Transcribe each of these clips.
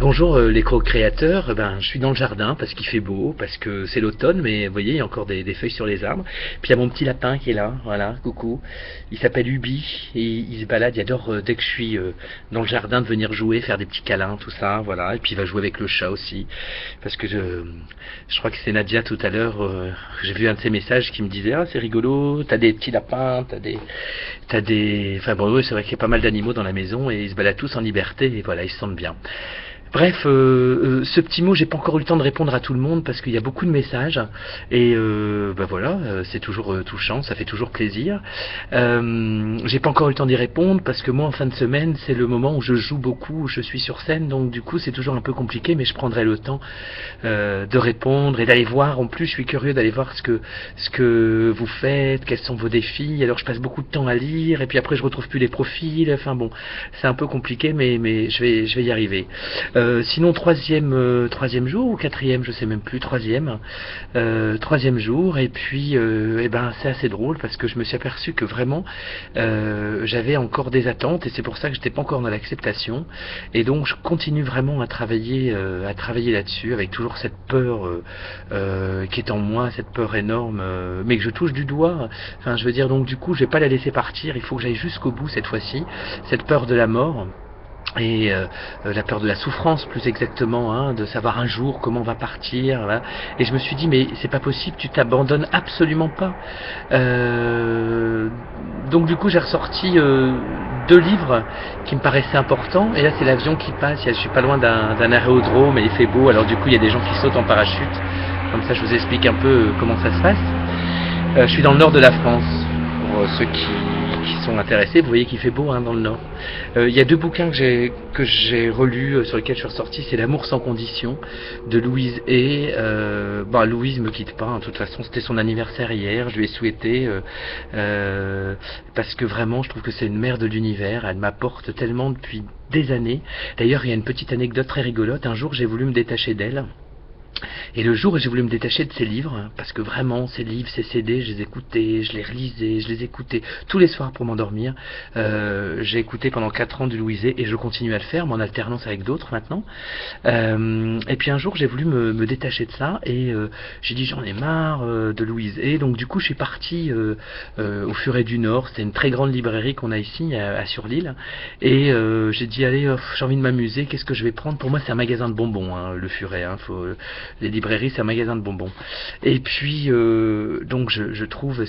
Bonjour les co-créateurs, je suis dans le jardin parce qu'il fait beau, parce que c'est l'automne, mais vous voyez, il y a encore des feuilles sur les arbres. Puis il y a mon petit lapin qui est là, voilà, coucou. Il s'appelle Ubi et il se balade, il adore dès que je suis dans le jardin de venir jouer, faire des petits câlins, tout ça, voilà. Et puis il va jouer avec le chat aussi, parce que je crois que c'est Nadia tout à l'heure, j'ai vu un de ses messages qui me disait ah c'est rigolo, t'as des petits lapins, enfin bon oui, c'est vrai qu'il y a pas mal d'animaux dans la maison et ils se baladent tous en liberté et voilà, ils se sentent bien. Bref, ce petit mot, j'ai pas encore eu le temps de répondre à tout le monde parce qu'il y a beaucoup de messages et voilà, c'est toujours touchant, ça fait toujours plaisir. J'ai pas encore eu le temps d'y répondre parce que moi en fin de semaine c'est le moment où je joue beaucoup, où je suis sur scène, donc du coup c'est toujours un peu compliqué, mais je prendrai le temps de répondre et d'aller voir. En plus, je suis curieux d'aller voir ce que vous faites, quels sont vos défis. Alors je passe beaucoup de temps à lire et puis après je retrouve plus les profils. Enfin bon, c'est un peu compliqué, mais je vais y arriver. Sinon troisième jour ou quatrième, je sais même plus, troisième jour et puis c'est assez drôle parce que je me suis aperçu que vraiment j'avais encore des attentes et c'est pour ça que j'étais pas encore dans l'acceptation et donc je continue vraiment à travailler là-dessus avec toujours cette peur qui est en moi, cette peur énorme mais que je touche du doigt. Enfin je veux dire, donc du coup je vais pas la laisser partir, il faut que j'aille jusqu'au bout cette fois-ci, cette peur de la mort. Et la peur de la souffrance plus exactement, hein, de savoir un jour comment on va partir, voilà. Et je me suis dit mais c'est pas possible, tu t'abandonnes absolument pas. Donc du coup j'ai ressorti 2 livres qui me paraissaient importants et là c'est l'avion qui passe, je suis pas loin d'un aérodrome et il fait beau, alors du coup il y a des gens qui sautent en parachute, comme ça je vous explique un peu comment ça se passe. Je suis dans le nord de la France, pour ceux qui sont intéressés, vous voyez qu'il fait beau dans le nord. Il y a 2 bouquins que j'ai relus, sur lesquels je suis ressorti, c'est L'amour sans condition de Louise Hay. Louise me quitte pas, de toute façon c'était son anniversaire hier, je lui ai souhaité parce que vraiment je trouve que c'est une mère de l'univers, elle m'apporte tellement depuis des années. D'ailleurs il y a une petite anecdote très rigolote, un jour j'ai voulu me détacher d'elle. Et le jour où j'ai voulu me détacher de ces livres, parce que vraiment ces livres, ces CD, je les écoutais, je les relisais, je les écoutais tous les soirs pour m'endormir. J'ai écouté pendant 4 ans du Louise Hay et je continue à le faire, mais en alternance avec d'autres maintenant. Et puis un jour j'ai voulu me détacher de ça et j'ai dit j'en ai marre de Louise Hay. Donc du coup je suis parti au Furet du Nord, c'était une très grande librairie qu'on a ici à Sur-l'Île. Et j'ai dit allez, j'ai envie de m'amuser, qu'est-ce que je vais prendre? Pour moi c'est un magasin de bonbons, le Furet, les librairies c'est un magasin de bonbons. Et puis donc je trouve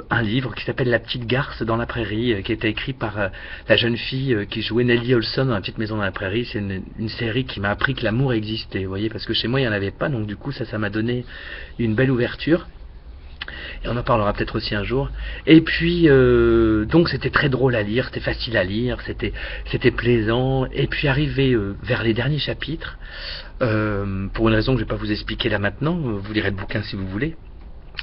un livre qui s'appelle La petite garce dans la prairie, qui a été écrit par la jeune fille qui jouait Nellie Olson dans La petite maison dans la prairie. C'est une série qui m'a appris que l'amour existait, vous voyez, parce que chez moi il n'y en avait pas, donc du coup ça m'a donné une belle ouverture. Et on en parlera peut-être aussi un jour. Et puis donc c'était très drôle à lire, c'était facile à lire, c'était plaisant. Et puis arrivé vers les derniers chapitres, pour une raison que je ne vais pas vous expliquer là maintenant, vous lirez le bouquin si vous voulez.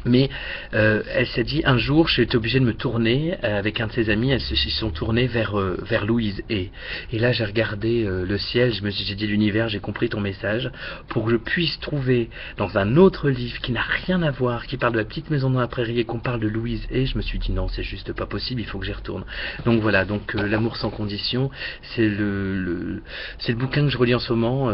Mais elle s'est dit un jour j'ai été obligée de me tourner avec un de ses amis, elles se sont tournées vers Louise Hay. Et là j'ai regardé le ciel, j'ai dit l'univers, j'ai compris ton message, pour que je puisse trouver dans un autre livre qui n'a rien à voir, qui parle de la petite maison dans la prairie et qu'on parle de Louise Hay, je me suis dit non c'est juste pas possible, il faut que j'y retourne. Donc voilà, donc L'amour sans condition, c'est le bouquin que je relis en ce moment,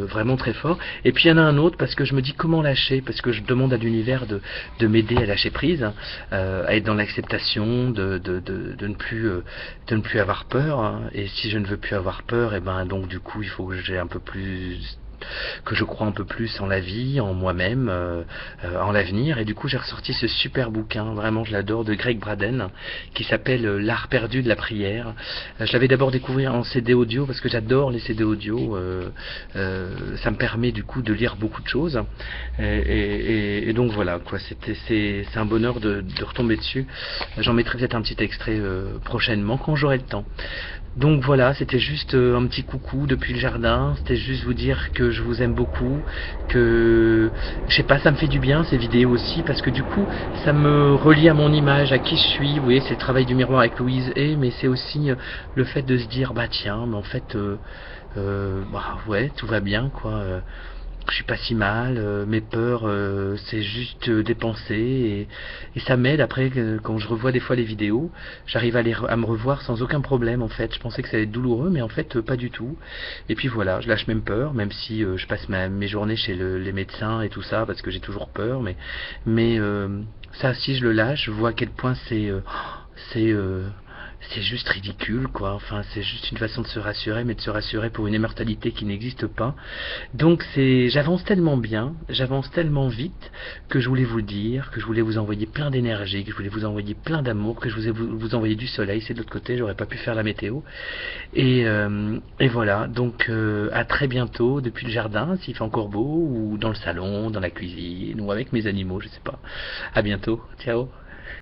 vraiment très fort. Et puis il y en a un autre parce que je me dis comment lâcher, parce que je demande à l'univers de m'aider à lâcher prise, à être dans l'acceptation, de ne plus avoir peur. Et si je ne veux plus avoir peur, donc du coup il faut que je crois un peu plus en la vie, en moi-même, en l'avenir. Et du coup j'ai ressorti ce super bouquin, vraiment je l'adore, de Greg Braden, qui s'appelle L'art perdu de la prière. Je l'avais d'abord découvert en CD audio parce que j'adore les CD audio, ça me permet du coup de lire beaucoup de choses et donc voilà quoi, c'est un bonheur de retomber dessus. J'en mettrai peut-être un petit extrait prochainement quand j'aurai le temps. Donc voilà, c'était juste un petit coucou depuis le jardin, c'était juste vous dire que je vous aime beaucoup, que je sais pas, ça me fait du bien ces vidéos aussi parce que du coup ça me relie à mon image, à qui je suis. Vous voyez, c'est le travail du miroir avec Louise Hay, mais c'est aussi le fait de se dire bah tiens, mais en fait ouais, tout va bien quoi. je suis pas si mal, mes peurs, c'est juste dépenser et ça m'aide après quand je revois des fois les vidéos, j'arrive à me revoir sans aucun problème en fait. Je pensais que ça allait être douloureux, mais en fait pas du tout. Et puis voilà, je lâche même peur, même si je passe mes journées chez les médecins et tout ça parce que j'ai toujours peur, mais ça si je le lâche, je vois à quel point c'est c'est juste ridicule, quoi. Enfin, c'est juste une façon de se rassurer, mais de se rassurer pour une immortalité qui n'existe pas. Donc j'avance tellement bien, j'avance tellement vite que je voulais vous le dire, que je voulais vous envoyer plein d'énergie, que je voulais vous envoyer plein d'amour, que je voulais vous envoyer du soleil. C'est de l'autre côté, j'aurais pas pu faire la météo. Et voilà. Donc à très bientôt depuis le jardin, s'il fait encore beau, ou dans le salon, dans la cuisine, ou avec mes animaux, je sais pas. À bientôt. Ciao.